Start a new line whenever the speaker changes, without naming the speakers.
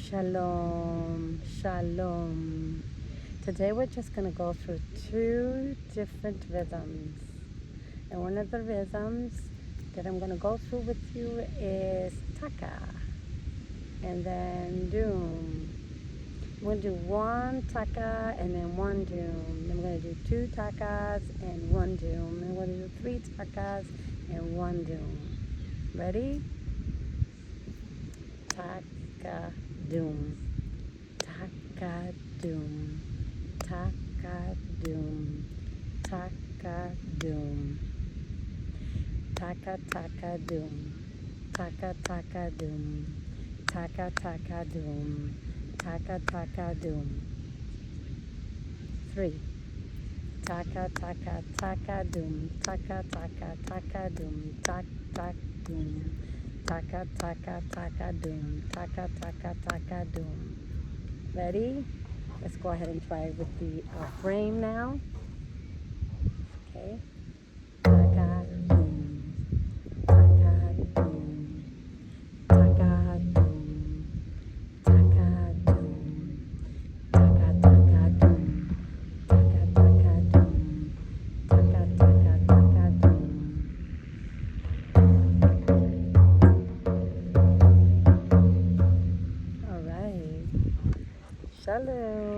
Shalom, shalom. Today we're just going to go through two different rhythms. And one of the rhythms that I'm going to go through with you is Taka. And then Dum. I'm going to do one Taka and then one Dum. I'm going to do two Takas and one Dum. I'm going to do three Takas and one Dum. Ready? Taka Dum. Taka Dum. Taka Dum. Taka Dum. Taka Taka Dum. Taka Taka Dum. Taka Taka Dum. Taka Taka Dum. 3. Taka Taka Taka Dum. Taka Taka Taka Dum. Tak Tak Dum. Taka Taka Taka Dum. Taka Taka Taka Dum. Ready? Let's go ahead and try with the frame now. Okay. Taka Dum. Taka Dum. Taka Dum. Taka Dum. Taka Taka Dum. Taka Taka Dum. Taka Taka Taka Dum. All right. Shalom.